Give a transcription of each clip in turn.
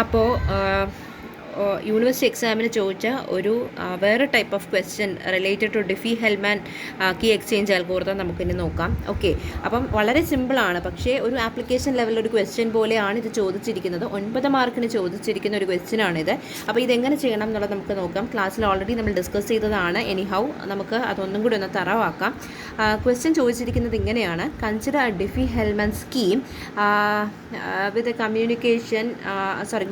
അപ്പോൾ യൂണിവേഴ്സിറ്റി എക്സാമിന് ചോദിച്ച ഒരു വേറെ type of question related to Diffie Hellman key exchange algorithm നമുക്കിനി നോക്കാം. ഓക്കെ, അപ്പം വളരെ സിമ്പിളാണ്, പക്ഷേ ഒരു ആപ്ലിക്കേഷൻ ലെവലിൽ ഒരു ക്വസ്റ്റ്യൻ പോലെയാണ് ഇത് ചോദിച്ചിരിക്കുന്നത്. 9 മാർക്കിന് ചോദിച്ചിരിക്കുന്ന ഒരു ക്വസ്റ്റ്യൻ ആണിത്. അപ്പോൾ ഇതെങ്ങനെ ചെയ്യണം എന്നുള്ളത് നമുക്ക് നോക്കാം. ക്ലാസ്സിൽ ഓൾറെഡി നമ്മൾ ഡിസ്കസ് ചെയ്തതാണ്. എനിഹൗ നമുക്ക് അതൊന്നും കൂടി ഒന്ന് തറവാക്കാം. ക്വസ്റ്റ്യൻ ചോദിച്ചിരിക്കുന്നത് ഇങ്ങനെയാണ്: consider a Diffie Hellman scheme with a communication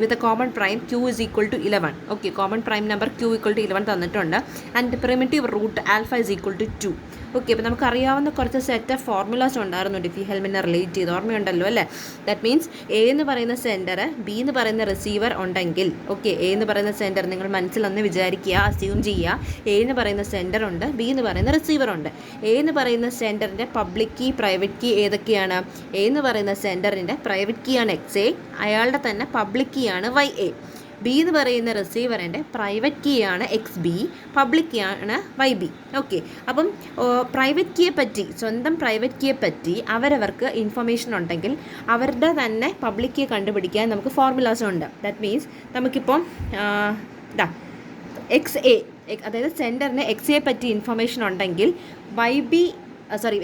with a common prime q is equal to 11. Okay, common prime number q equal to 11 തന്നിട്ടുണ്ട്. And primitive root alpha is equal to 2. Okay, അപ്പോൾ നമുക്കറിയാവുന്ന കുറച്ച് set of formulas ഉണ്ടായിരുന്നു ഡിഫി ഹെൽമിനെ relate ചെയ്ത്, ഓർമ്മയുണ്ടല്ലോ അല്ലേ? That means A എന്ന് പറയുന്ന സെൻറ്റർ, ബി എന്ന് പറയുന്ന റിസീവർ ഉണ്ടെങ്കിൽ, ഓക്കെ, എ എന്ന് പറയുന്ന സെൻറ്റർ നിങ്ങൾ മനസ്സിലൊന്ന് വിചാരിക്കുക, അസ്യൂം ചെയ്യുക. എ എന്ന് പറയുന്ന സെൻറ്റർ ഉണ്ട്, ബി എന്ന് പറയുന്ന റിസീവർ ഉണ്ട്. എ എന്ന് പറയുന്ന സെൻറ്ററിൻ്റെ പബ്ലിക് കീ, പ്രൈവറ്റ് കീ ഏതൊക്കെയാണ്? എ എന്ന് പറയുന്ന സെൻറ്ററിൻ്റെ പ്രൈവറ്റ് കീ ആണ് XA, അയാളുടെ തന്നെ പബ്ലിക് കീ ആണ് YA. ബി എന്ന് പറയുന്ന റിസീവറിൻ്റെ പ്രൈവറ്റ് കീ ആണ് XB, പബ്ലിക് കീ ആണ് YB. ഓക്കെ, അപ്പം പ്രൈവറ്റ് കീയെ പറ്റി, സ്വന്തം പ്രൈവറ്റ് കീയെ പറ്റി അവരവർക്ക് ഇൻഫർമേഷൻ ഉണ്ടെങ്കിൽ അവരുടെ തന്നെ പബ്ലിക് കീ കണ്ടുപിടിക്കാൻ നമുക്ക് ഫോർമുലാസ് ഉണ്ട്. ദാറ്റ് മീൻസ് നമുക്കിപ്പം XA, അതായത് സെൻറ്ററിന് XA പറ്റി ഇൻഫർമേഷൻ ഉണ്ടെങ്കിൽ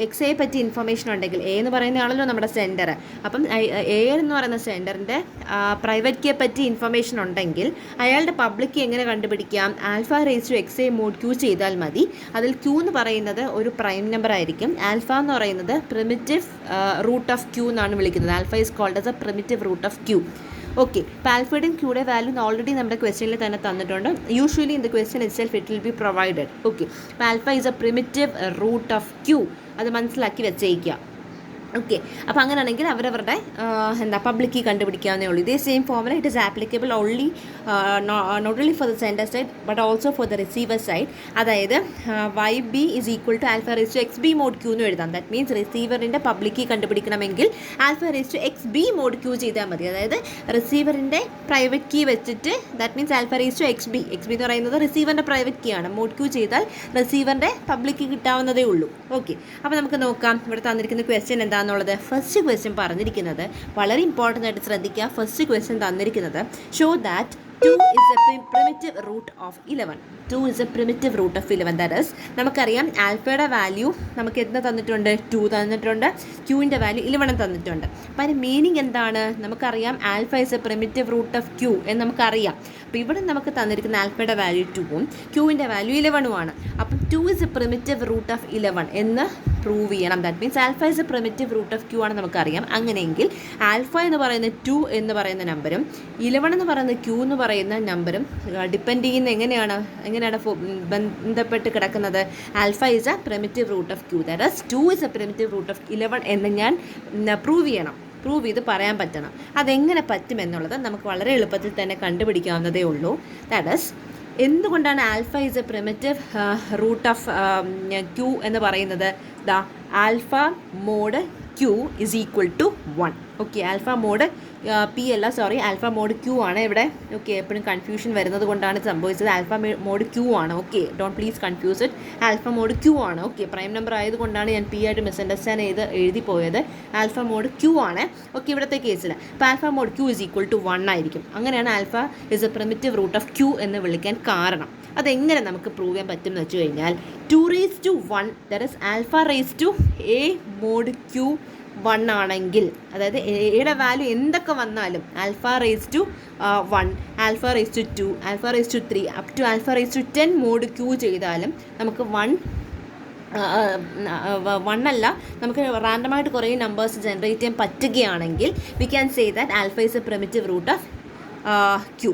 XA പറ്റി ഇൻഫർമേഷൻ ഉണ്ടെങ്കിൽ, എ എന്ന് പറയുന്നതാണല്ലോ നമ്മുടെ സെൻറ്റർ. അപ്പം എ എന്ന് പറയുന്ന സെൻറ്ററിൻ്റെ പ്രൈവറ്റ് കീയെ പറ്റി ഇൻഫർമേഷൻ ഉണ്ടെങ്കിൽ അയാളുടെ പബ്ലിക് കീ എങ്ങനെ കണ്ടുപിടിക്കാം? Alpha raise to XA mod Q ചെയ്താൽ മതി. അതിൽ Q എന്ന് പറയുന്നത് ഒരു പ്രൈം നമ്പർ ആയിരിക്കും. ആൽഫ എന്ന് പറയുന്നത് പ്രിമിറ്റീവ് റൂട്ട് ഓഫ് Q എന്നാണ് വിളിക്കുന്നത്. Alpha is called as a primitive root of Q. Okay, ഇപ്പോൾ ആൽഫയുടെയും ക്യൂയുടെ വാല്യൂ ഓൾറെഡി നമ്മുടെ ക്വസ്റ്റ്യനിൽ തന്നെ തന്നിട്ടുണ്ട്. Usually in the question itself it will be provided. Okay, അപ്പോൾ alpha is a primitive root of Q, അത് മനസ്സിലാക്കി വെച്ചേക്കുക. ഓക്കെ, അപ്പോൾ അങ്ങനെയാണെങ്കിൽ അവരവരുടെ പബ്ലിക് കീ കണ്ടുപിടിക്കാവുന്നേ ഉള്ളൂ. ഇതേ same formula it is applicable only not only for the sender side but also for the receiver side. അതായത് YB is equal to alpha raise to XB mod Q എന്ന് എഴുതാം. That means റിസീവറിൻ്റെ public key കണ്ടുപിടിക്കണമെങ്കിൽ alpha raise to XB mod Q ചെയ്താൽ മതി. അതായത് റിസീവറിൻ്റെ private key വെച്ചിട്ട്, that means alpha raise to XB എന്ന് പറയുന്നത് റിസീവറിൻ്റെ പ്രൈവറ്റ് കീ ആണ്. മോഡ് Q ചെയ്താൽ റിസീവറിൻ്റെ പബ്ലിക് കീ കിട്ടാവുന്നതേ ഉള്ളൂ. ഓക്കെ, അപ്പോൾ നമുക്ക് നോക്കാം ഇവിടെ തന്നിരിക്കുന്ന ക്വസ്റ്റ്യൻ എന്താ എന്നുള്ളത്. ഫസ്റ്റ് ക്വസ്റ്റ്യൻ പറഞ്ഞിരിക്കുന്നത് വളരെ ഇമ്പോർട്ടൻ്റ് ആയിട്ട് ശ്രദ്ധിക്കുക. ഫസ്റ്റ് ക്വസ്റ്റ്യൻ തന്നിരിക്കുന്നത് show that 2 is a primitive root of 11. 2 is a primitive root of 11. That is, നമുക്കറിയാം ആൽഫയുടെ വാല്യൂ നമുക്ക് എന്താ തന്നിട്ടുണ്ട്? 2 തന്നിട്ടുണ്ട്. ക്യൂവിൻ്റെ വാല്യൂ 11 തന്നിട്ടുണ്ട്. അപ്പോൾ അതിൻ്റെ മീനിങ് എന്താണ്? നമുക്കറിയാം alpha is a primitive root of Q എന്ന് നമുക്കറിയാം. അപ്പോൾ ഇവിടെ നമുക്ക് തന്നിരിക്കുന്ന ആൽഫയുടെ വാല്യൂ 2ഉം ക്യൂവിൻ്റെ വാല്യൂ 11ഉമാണ്. അപ്പം 2 is a primitive root of 11 എന്ന് പ്രൂവ് ചെയ്യണം. That means alpha is a primitive root of Q ആണ് നമുക്കറിയാം. അങ്ങനെയെങ്കിൽ ആൽഫ എന്ന് പറയുന്ന 2 എന്ന് പറയുന്ന നമ്പറും 11 എന്ന് പറയുന്ന ക്യൂ എന്ന് പറയുന്ന നമ്പറും ഡിപ്പെൻഡ് ചെയ്യുന്ന എങ്ങനെയാണ് ബന്ധപ്പെട്ട് കിടക്കുന്നത്? Alpha is a primitive root of Q, that is 2 is a primitive root of 11 എന്ന് ഞാൻ പ്രൂവ് ചെയ്യണം. പ്രൂവ് ചെയ്ത് പറയാൻ പറ്റണം. അതെങ്ങനെ പറ്റുമെന്നുള്ളത് നമുക്ക് വളരെ എളുപ്പത്തിൽ തന്നെ കണ്ടുപിടിക്കാവുന്നതേ ഉള്ളൂ. ദാറ്റ് ഈസ്, എന്തുകൊണ്ടാണ് alpha is a primitive root of Q എന്ന് പറയുന്നത്? Alpha mod Q is equal to 1. Okay, alpha mod P അല്ല, സോറി, ആൽഫ മോഡ് ക്യൂ ആണ് ഇവിടെ. ഓക്കെ, എപ്പോഴും കൺഫ്യൂഷൻ വരുന്നത് കൊണ്ടാണ് സംഭവിച്ചത്. ആൽഫ മോഡ് ക്യൂ ആണ്. Okay, don't please confuse it. Alpha mod Q ആണ്. ഓക്കെ, പ്രൈം നമ്പർ ആയതുകൊണ്ടാണ് ഞാൻ പി ആയിട്ട് മിസ്അണ്ടർസ്റ്റാൻഡ് ചെയ്ത് എഴുതി പോയത്. ആൽഫ മോഡ് ക്യൂ ആണ്. ഓക്കെ, ഇവിടുത്തെ കേസിൽ ഇപ്പോൾ alpha mod Q is equal to 1 ആയിരിക്കും. അങ്ങനെയാണ് alpha is a primitive root of Q എന്ന് വിളിക്കാൻ കാരണം. അതെങ്ങനെ നമുക്ക് പ്രൂവ് ചെയ്യാൻ പറ്റും എന്ന് വെച്ച് കഴിഞ്ഞാൽ 2 raise to 1, that is alpha raise to A mod Q 1 ആണെങ്കിൽ, അതായത് എയുടെ വാല്യൂ എന്തൊക്കെ വന്നാലും alpha raise to 1, alpha raise to 2, alpha raise to 3 up to alpha raise to 10 mod Q ചെയ്താലും നമുക്ക് 1 അല്ല, നമുക്ക് റാൻഡമായിട്ട് കുറേ നമ്പേഴ്സ് ജനറേറ്റ് ചെയ്യാൻ പറ്റുകയാണെങ്കിൽ we can say that alpha is a primitive root of Q.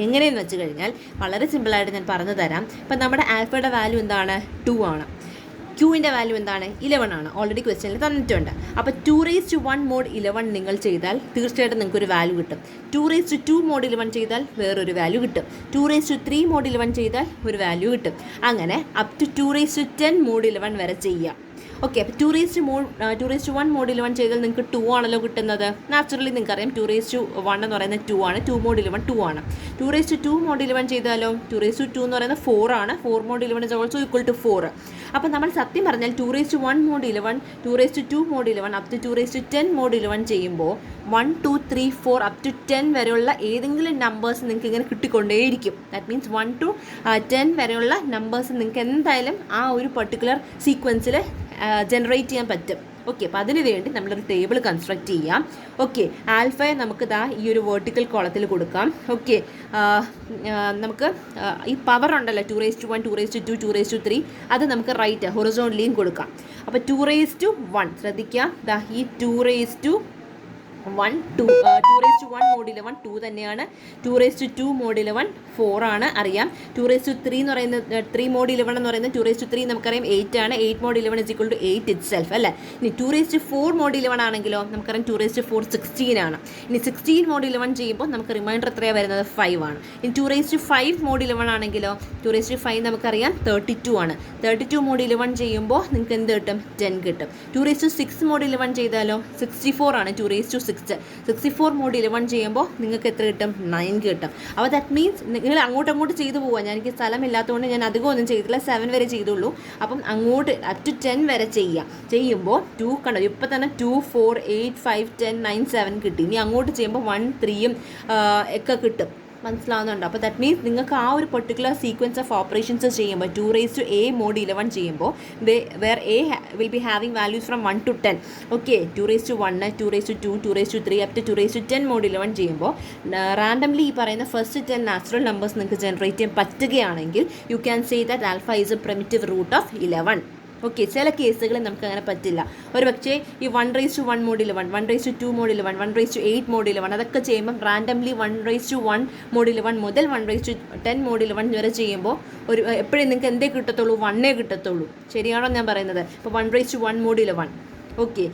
എങ്ങനെയെന്ന് വെച്ച് കഴിഞ്ഞാൽ വളരെ സിമ്പിളായിട്ട് ഞാൻ പറഞ്ഞു തരാം. ഇപ്പം നമ്മുടെ ആൽഫയുടെ വാല്യൂ എന്താണ്? 2 ആണ്. ക്യൂവിൻ്റെ വാല്യൂ എന്താണ്? 11 ആണ്. ഓൾറെഡി ക്വസ്റ്റ്യനിൽ തന്നിട്ടുണ്ട്. അപ്പോൾ 2 റേസ് ടു 1 മോഡ് 11 നിങ്ങൾ ചെയ്താൽ തീർച്ചയായിട്ടും നിങ്ങൾക്കൊരു വാല്യൂ കിട്ടും. 2 റേസ് ടു 2 മോഡ് 11 ചെയ്താൽ വേറൊരു വാല്യൂ കിട്ടും. 2 റേസ് ടു 3 മോഡ് 11 ചെയ്താൽ ഒരു വാല്യൂ കിട്ടും. അങ്ങനെ up to 2 raise to 10 mod 11 വരെ ചെയ്യാം. ഓക്കെ, അപ്പോൾ 2 റേസ് ടു 1 മോഡ് 11 ചെയ്താൽ നിങ്ങൾക്ക് 2 ആണല്ലോ കിട്ടുന്നത്. നാച്ചുറലി നിങ്ങൾക്കറിയാം 2 റേസ് ടു 1 എന്ന് പറയുന്നത് 2 ആണ്. 2 മോഡ് 11 2 ആണ്. 2 റേസ് ടു 2 മോഡ് 11 ചെയ്താലോ 2 റേസ് ടു 2 എന്ന് പറയുന്നത് 4 ആണ്. 4 mod 11 is also equal to 4. അപ്പോൾ നമ്മൾ സത്യം പറഞ്ഞാൽ 2:1 mod 11, 2:2 mod 11 up to 2:10 mod 11 ചെയ്യുമ്പോൾ 1, 2, 3, 4 up to 10 വരെയുള്ള ഏതെങ്കിലും നമ്പേഴ്സ് നിങ്ങൾക്ക് ഇങ്ങനെ കിട്ടിക്കൊണ്ടേയിരിക്കും. ദാറ്റ് മീൻസ് 1 to 10 വരെയുള്ള നമ്പേഴ്സ് നിങ്ങൾക്ക് എന്തായാലും ആ ഒരു പർട്ടിക്കുലർ സീക്വൻസിൽ ജനറേറ്റ് ചെയ്യാൻ പറ്റും. ഓക്കെ, അപ്പോൾ അതിന് വേണ്ടി നമ്മളൊരു ടേബിൾ കൺസ്ട്രക്ട് ചെയ്യാം. ഓക്കെ, ആൽഫയെ നമുക്ക് ഈ ഒരു വെർട്ടിക്കൽ കോളത്തിൽ കൊടുക്കാം. ഓക്കെ, നമുക്ക് ഈ പവർ ഉണ്ടല്ലോ 2:1, 2:2, 2:3 അത് നമുക്ക് റൈറ്റ് ഹൊറിസോണ്ടലിയും കൊടുക്കാം. അപ്പോൾ 2:1 ശ്രദ്ധിക്കുക, ഈ 2:1 mod 11 2 തന്നെയാണ്. 2:2 mod 11 4 ആണ്, അറിയാം. 2:3 എന്ന് പറയുന്നത് 3 mod 11 എന്ന് പറയുന്നത് 2:3 നമുക്കറിയാം 8 ആണ്. 8 mod 11 is equal to 8 itself അല്ലേ. ഇനി 2:4 mod 11 ആണെങ്കിലോ നമുക്കറിയാം 2:4 16 ആണ്. ഇനി 16 mod 11 ചെയ്യുമ്പോൾ നമുക്ക് റിമൈൻഡർ എത്രയാണ് വരുന്നത് 5 ആണ്. ഇനി 2:5 mod 11 ആണെങ്കിലോ 2:5 നമുക്കറിയാം 32 ആണ്. 32 mod 11 ചെയ്യുമ്പോൾ നിങ്ങൾക്ക് എന്ത് കിട്ടും? 10 കിട്ടും. 2:6 mod 11 ചെയ്താലോ 64 ആണ്. 2:6 64 mod 11 ചെയ്യുമ്പോൾ നിങ്ങൾക്ക് എത്ര കിട്ടും? 9 കിട്ടും. അപ്പോൾ ദാറ്റ് മീൻസ് നിങ്ങൾ അങ്ങോട്ട് ചെയ്തു പോകാം. എനിക്ക് സ്ഥലമില്ലാത്തതുകൊണ്ട് ഞാൻ അധികം ഒന്നും ചെയ്തില്ല, 7 വരെ ചെയ്തുള്ളൂ. അപ്പം അങ്ങോട്ട് അപ് ടു 10 വരെ ചെയ്യുമ്പോൾ 2 കണ്ടോ, ഇപ്പം തന്നെ 2, 4, 8, 5, 10, 9, 7 കിട്ടി. ഇനി അങ്ങോട്ട് ചെയ്യുമ്പോൾ 1, 3 ഒക്കെ കിട്ടും. മനസ്സിലാവുന്നുണ്ടോ? അപ്പോൾ ദാറ്റ് മീൻസ് നിങ്ങൾക്ക് ആ ഒരു പെർട്ടിക്കുലർ സീക്വൻസ് ഓഫ് ഓപ്പറേഷൻസ് ചെയ്യുമ്പോൾ 2:a mod 11 ചെയ്യുമ്പോൾ where a will be having values from 1 to 10. Okay, 2:1, 2:2, 2:3 up to 2:10 mod 11 ചെയ്യുമ്പോൾ റാൻഡംലി ഈ പറയുന്ന ഫസ്റ്റ് 10 നാച്ചുറൽ നമ്പേഴ്സ് നിങ്ങൾക്ക് ജനറേറ്റ് ചെയ്യാൻ പറ്റുകയാണെങ്കിൽ you can say that alpha is a primitive root of 11. Okay, ചില കേസുകളിൽ നമുക്ക് അങ്ങനെ പറ്റില്ല. ഒരു പക്ഷേ ഈ 1:1 mod 11, 1:2 mod 11, 1:8 mod 11 അതൊക്കെ ചെയ്യുമ്പം റാൻഡംലി 1:1 mod 11 മുതൽ 1:10 mod 11 വരെ ചെയ്യുമ്പോൾ ഒരു എപ്പോഴും നിങ്ങൾക്ക് എന്തേ കിട്ടത്തുള്ളൂ? 1 കിട്ടത്തുള്ളൂ. ശരിയാണോ ഞാൻ പറയുന്നത്? ഇപ്പോൾ 1:1 mod 11 ഓക്കെ,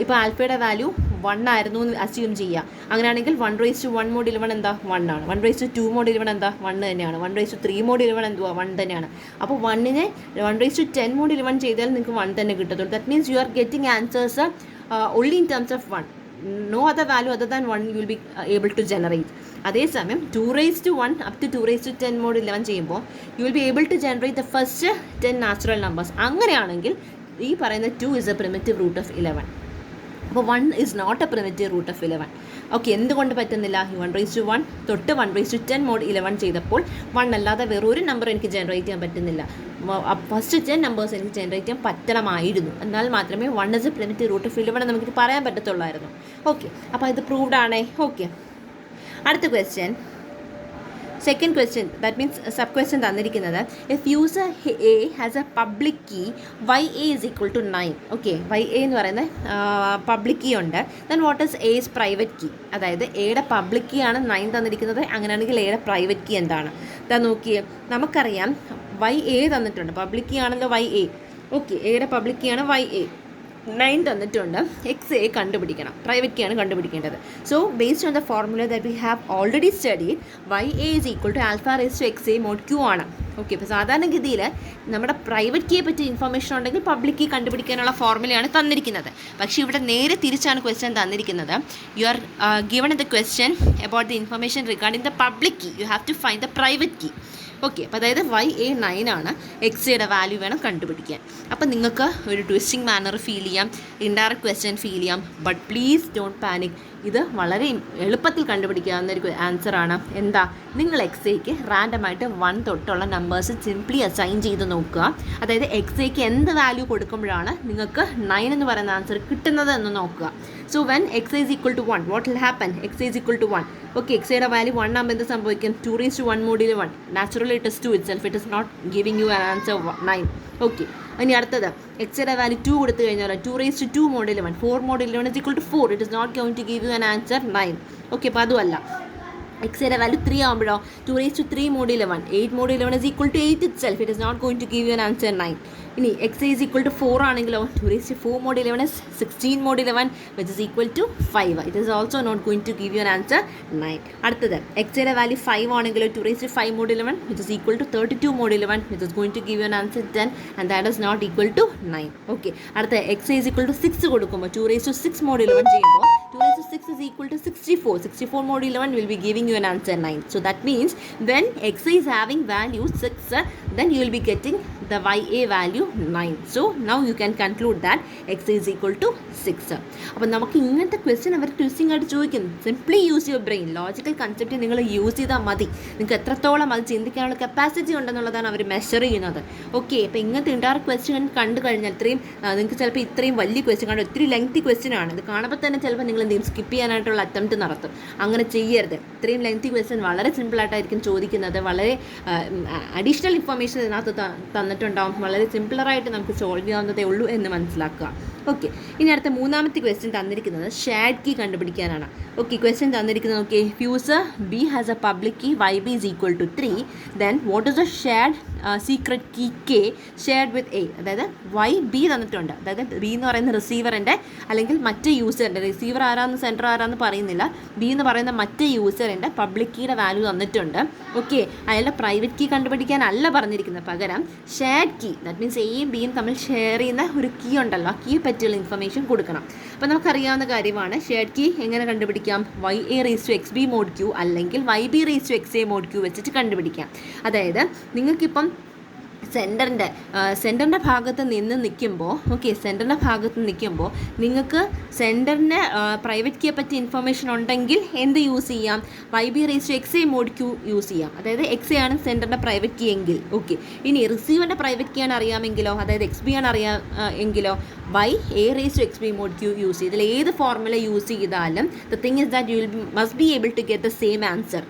ഇപ്പോൾ ആൽഫയുടെ വാല്യൂ 1 ആയിരുന്നു എന്ന് അസ്യൂം ചെയ്യുക. അങ്ങനെയാണെങ്കിൽ 1:1 mod 11 എന്താ? 1 ആണ്. 1:2 mod 11 എന്താ? 1 തന്നെയാണ്. 1:3 mod 11 എന്തുവാ? 1 തന്നെയാണ്. അപ്പോൾ 1നെ 1:10 mod 11 ചെയ്താൽ നിങ്ങൾക്ക് 1 തന്നെ കിട്ടത്തുള്ളൂ. That means you are getting answers only in terms of 1. No other value other than 1 you will be able to generate. അതേസമയം 2:1 up to 2:10 mod 11 ചെയ്യുമ്പോൾ you will be able to generate the first 10 natural numbers. അങ്ങനെയാണെങ്കിൽ ഈ പറയുന്ന 2 is a primitive root of 11. അപ്പോൾ 1 is not a primitive root of 11. Okay, എന്തുകൊണ്ട് പറ്റുന്നില്ല? 1:1 തൊട്ട് 1:10 mod 11 ചെയ്തപ്പോൾ 1 അല്ലാതെ വേറൊരു നമ്പർ എനിക്ക് ജനറേറ്റ് ചെയ്യാൻ പറ്റുന്നില്ല. ഫസ്റ്റ് 10 നമ്പേഴ്സ് എനിക്ക് ജനറേറ്റ് ചെയ്യാൻ പറ്റണമായിരുന്നു. എന്നാൽ മാത്രമേ 1 is a primitive root of 11 നമുക്കിത് പറയാൻ പറ്റത്തുള്ളായിരുന്നു. ഓക്കെ, അപ്പോൾ ഇത് പ്രൂവ്ഡ് ആണേ. ഓക്കെ, അടുത്ത question, second question, that means sub question തന്നിരിക്കുന്നത് if user A has a public key YA is equal to 9. Okay, YA എന്ന് പറയുന്ന പബ്ലിക് കീ ഉണ്ട്. Then what is A's private key? അതായത് എയുടെ പബ്ലിക് കീ ആണ് 9 തന്നിരിക്കുന്നത്. അങ്ങനെയാണെങ്കിൽ എയുടെ പ്രൈവറ്റ് കീ എന്താണ്? ഇതാ നോക്കിയേ, നമുക്കറിയാം YA തന്നിട്ടുണ്ട്, പബ്ലിക് കീ ആണല്ലോ YA. ഓക്കെ, എയുടെ പബ്ലിക് കീ ആണ് YA. 9 തന്നിട്ടുണ്ട്. XA കണ്ടുപിടിക്കണം, പ്രൈവറ്റ് കീ ആണ് കണ്ടുപിടിക്കേണ്ടത്. So based on the formula that we have already studied, YA is equal to alpha raised to XA mod Q ആണ്. Okay, ഇപ്പോൾ സാധാരണഗതിയിൽ നമ്മുടെ പ്രൈവറ്റ് കീയെ പറ്റി ഇൻഫർമേഷൻ ഉണ്ടെങ്കിൽ പബ്ലിക് കീ കണ്ടുപിടിക്കാനുള്ള ഫോർമുലയാണ് തന്നിരിക്കുന്നത്. പക്ഷേ ഇവിടെ നേരെ തിരിച്ചാണ് ക്വസ്റ്റ്യൻ തന്നിരിക്കുന്നത്. You are given the question about the information regarding the public key. You have to find the private key. Okay, അപ്പോൾ അതായത് YA 9 ആണ്. XAയുടെ വാല്യൂ വേണം കണ്ടുപിടിക്കാൻ. അപ്പോൾ നിങ്ങൾക്ക് ഒരു ട്വിസ്റ്റിംഗ് മാനർ ഫീൽ ചെയ്യാം, ഇൻഡയറക്റ്റ് ക്വസ്റ്റ്യൻ ഫീൽ ചെയ്യാം. But please don't panic. ഇത് വളരെ എളുപ്പത്തിൽ കണ്ടുപിടിക്കാവുന്നൊരു ആൻസറാണ്. എന്താ? നിങ്ങൾ XAക്ക് റാൻഡമായിട്ട് 1 തൊട്ടുള്ള നമ്പേഴ്സ് സിംപ്ലി അസൈൻ ചെയ്ത് നോക്കുക. അതായത് XAക്ക് എന്ത് വാല്യൂ കൊടുക്കുമ്പോഴാണ് നിങ്ങൾക്ക് 9 എന്ന് പറയുന്ന ആൻസർ കിട്ടുന്നത് എന്ന് നോക്കുക. So when XA is equal to 1, what will happen? XA is equal to 1. Okay, XAയുടെ വാല്യൂ 1 ആകുമ്പോൾ എന്ത് സംഭവിക്കും? 2:1 mod 11. Naturally it is 2 itself. It is not giving you an answer 9. Okay, ഇനി അടുത്തത് XAയുടെ വാല്യൂ 2 കൊടുത്തു കഴിഞ്ഞാൽ 2:2 mod 11. 4 mod 11 is equal to 4. It is not going to give you an answer 9. Okay, അപ്പോൾ അതുമല്ല. XAയുടെ value 3 ആകുമ്പോഴോ 2:3 mod 11. 8 mod 11 is equal to 8 itself. It is not going to give you an answer 9. ഇനി XA is equal to 4 ആണെങ്കിലോ 2:4 mod 11 is 16 mod 11 which is equal to 5. It is also not going to give you an answer 9. അടുത്തത് XAയുടെ value 5 ആണെങ്കിലോ 2:5 mod 11 which is equal to 32 mod 11 which is going to give you an answer 10 and that is not equal to 9. Okay, അടുത്ത XA is equal to 6 കൊടുക്കുമ്പോൾ 2:6 mod 11 ചെയ്യുമ്പോൾ 2:6 is equal to 64. 64 mod 11 will be giving you an answer 9. So that means when XA is having value 6, then you will be getting the YA value 9. So now you can conclude that x is equal to 6. അപ്പോൾ നമുക്ക് ഇങ്ങനത്തെ question അവർ twisting ആയിട്ട് ചോദിക്കും. Simply use your brain. Logical concept നിങ്ങൾ use ചെയ്താൽ മതി. നിങ്ങൾക്ക് എത്രത്തോളം അത് ചിന്തിക്കാനുള്ള കപ്പാസിറ്റി ഉണ്ടെന്നുള്ളതാണ് അവർ മെഷർ ചെയ്യുന്നത്. ഓക്കെ, അപ്പോൾ ഇങ്ങനത്തെ ഇൻഡയറക്റ്റ് ക്വസ്റ്റ്യൻ കണ്ടു കഴിഞ്ഞാൽ നിങ്ങൾക്ക് ചിലപ്പോൾ ഇത്രയും വലിയ ക്വസ്റ്റ്യൻ കണ്ട് ഒത്തിരി ലെങ്തി ക്വസ്റ്റ്യൻ ആണ്. ഇത് കാണുമ്പോൾ തന്നെ ചിലപ്പോൾ നിങ്ങൾ എന്തെങ്കിലും സ്കിപ്പ് ചെയ്യാനായിട്ടുള്ള അറ്റംപ്റ്റ് നടത്തും. അങ്ങനെ ചെയ്യരുത്. ഇത്രയും ലെങ്തി ക്വസ്റ്റ്യൻ വളരെ സിമ്പിളായിട്ടായിരിക്കും ചോദിക്കുന്നത്. വളരെ അഡീഷണൽ ഇൻഫർമേഷൻ ഇതിനകത്ത് തന്നിട്ടുണ്ടാവും. വളരെ സിംപിളറായിട്ട് നമുക്ക് സോൾവ് ചെയ്യാവുന്നതേ ഉള്ളൂ എന്ന് മനസ്സിലാക്കുക. ഓക്കെ, ഇനി അടുത്ത മൂന്നാമത്തെ ക്വസ്റ്റ്യൻ തന്നിരിക്കുന്നത് ഷെയർഡ് കീ കണ്ടുപിടിക്കാനാണ്. ഓക്കെ, ക്വസ്റ്റ്യൻ തന്നിരിക്കുന്നത് നോക്കി, user B has a public key YB is equal to 3. Then what is the shared secret key K shared with A. അതായത് YB തന്നിട്ടുണ്ട്. അതായത് ബി എന്ന് പറയുന്ന റിസീവറിൻ്റെ അല്ലെങ്കിൽ മറ്റ് യൂസറിൻ്റെ, റിസീവർ ആരാന്ന് സെൻറ്റർ ആരാന്ന് പറയുന്നില്ല, ബി എന്ന് പറയുന്ന മറ്റ് യൂസറിൻ്റെ പബ്ലിക് കീയുടെ വാല്യൂ തന്നിട്ടുണ്ട്. ഓക്കെ, അയാളുടെ പ്രൈവറ്റ് കീ കണ്ടുപിടിക്കാനല്ല പറഞ്ഞിരിക്കുന്നത്, പകരം ഷെയർഡ് കീ, ദാറ്റ് മീൻസ് എയും ബിയും തമ്മിൽ ഷെയർ ചെയ്യുന്ന ഒരു കീ ഉണ്ടല്ലോ, ആ കീയെ പറ്റിയുള്ള ഇൻഫർമേഷൻ കൊടുക്കണം. അപ്പോൾ നമുക്കറിയാവുന്ന കാര്യമാണ് ഷെയർഡ് കീ എങ്ങനെ കണ്ടുപിടിക്കാം. YA raise to XB mod Q അല്ലെങ്കിൽ YB raise to XA mod Q വെച്ചിട്ട് കണ്ടുപിടിക്കാം. അതായത് നിങ്ങൾക്കിപ്പം സെൻറ്ററിൻ്റെ ഭാഗത്ത് നിൽക്കുമ്പോൾ നിങ്ങൾക്ക് സെൻറ്ററിൻ്റെ പ്രൈവറ്റ് കീയെ പറ്റി ഇൻഫർമേഷൻ ഉണ്ടെങ്കിൽ എന്ത് യൂസ് ചെയ്യാം? YB raise to XA mod Q use ചെയ്യാം. അതായത് XA ആണ് സെൻറ്ററിൻ്റെ പ്രൈവറ്റ് കീ എങ്കിൽ. ഓക്കെ, ഇനി റിസീവറിൻ്റെ പ്രൈവറ്റ് കീ ആണ് അറിയാമെങ്കിലോ, അതായത് XB ആണ് എങ്കിലോ YA raise to XB mod Q use ചെയ്യും. ഇതിൽ ഏത് ഫോർമുല യൂസ് ചെയ്താലും the thing is that you must be able to get the same answer.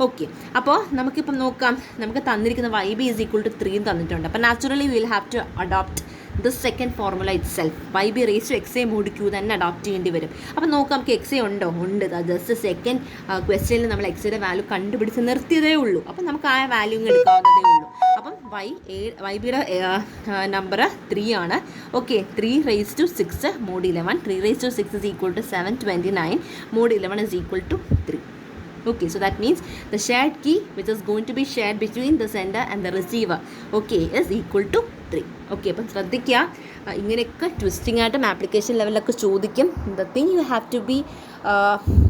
Okay, അപ്പോൾ നമുക്കിപ്പം നോക്കാം. നമുക്ക് തന്നിരിക്കുന്ന YB ഈസ് ഈക്വൽ ടു 3 തന്നിട്ടുണ്ട്. അപ്പോൾ naturally will have to adopt this second formula itself. YB raise to XA mod Q തന്നെ adopt ചെയ്യേണ്ടി വരും. അപ്പോൾ നോക്കാം നമുക്ക് XA ഉണ്ടോ? ഉണ്ട്. ജസ്റ്റ് സെക്കൻഡ് ക്വസ്റ്റ്യനിൽ നമ്മൾ XAയുടെ വാല്യൂ കണ്ടുപിടിച്ച് നിർത്തിയതേ ഉള്ളൂ. അപ്പം നമുക്ക് ആ വാല്യൂ എടുക്കാവുന്നതേ ഉള്ളൂ. അപ്പം YBയുടെ നമ്പർ 3 ആണ്. Okay, 3 raise to 6 mod 11. 3 raise to 6 is equal to 729. Mod 11 is equal to 3. Okay, so that means the shared key which is going to be shared between the sender and the receiver, okay, is equal to 3. Okay, അപ്പം ശ്രദ്ധിക്കുക, ഇങ്ങനെയൊക്കെ twisting ആയിട്ടും application ലെവലിലൊക്കെ ചോദിക്കും. The thing you have to be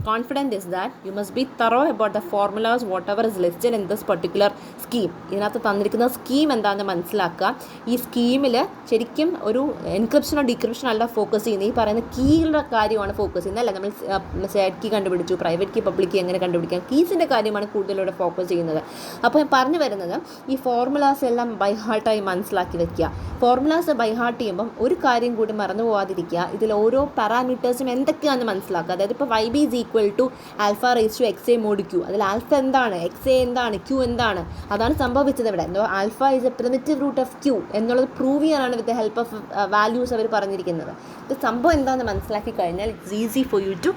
confident is that you must be thorough about the formulas whatever is listed in this particular scheme. ഇതിനകത്ത് തന്നിരിക്കുന്ന scheme എന്താണെന്ന് മനസ്സിലാക്കുക. ഈ സ്കീമിൽ ശരിക്കും ഒരു എൻക്രിപ്ഷനോ ഡീക്രിപ്ഷനോ അല്ല ഫോക്കസ് ചെയ്യുന്നത്, ഈ പറയുന്ന കീയുടെ കാര്യമാണ് ഫോക്കസ് ചെയ്യുന്നത്. അല്ല, നമ്മൾ ഷെയർഡ് കീ കണ്ടുപിടിച്ചു, പ്രൈവറ്റ് കീ പബ്ലിക് കീ എങ്ങനെ കണ്ടുപിടിക്കാം, കീസിൻ്റെ കാര്യമാണ് കൂടുതലൂടെ ഫോക്കസ് ചെയ്യുന്നത്. അപ്പോൾ ഞാൻ പറഞ്ഞു വരുന്നത്, ഈ ഫോർമുലാസ് എല്ലാം ബൈ ഹാർട്ടായി മനസ്സിലാക്കി വെക്കുക. ഫോർമുലാസ് ബൈ ഹാർട്ട് ചെയ്യുമ്പം ഒരു കാര്യം കൂടി മറന്നു പോകാതിരിക്കുക, ഇതിൽ ഓരോ പാരാമീറ്റേഴ്സും എന്തൊക്കെയാണെന്ന് മനസ്സിലാക്കുക. അതായത് ഇപ്പോൾ YB is equal to alpha raise to XA mod Q. അതിൽ ആൽഫ എന്താണ്, XA എന്താണ്, Q എന്താണ്, അതാണ് സംഭവിച്ചത് ഇവിടെ. എന്തോ alpha is a primitive root of Q എന്നുള്ളത് പ്രൂവ് ചെയ്യാനാണ് with the help of values അവർ പറഞ്ഞിരിക്കുന്നത്. ഇത് സംഭവം എന്താണെന്ന് മനസ്സിലാക്കി കഴിഞ്ഞാൽ it's easy for you to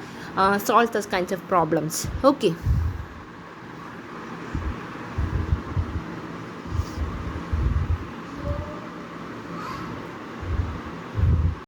solve these kinds of problems. Okay.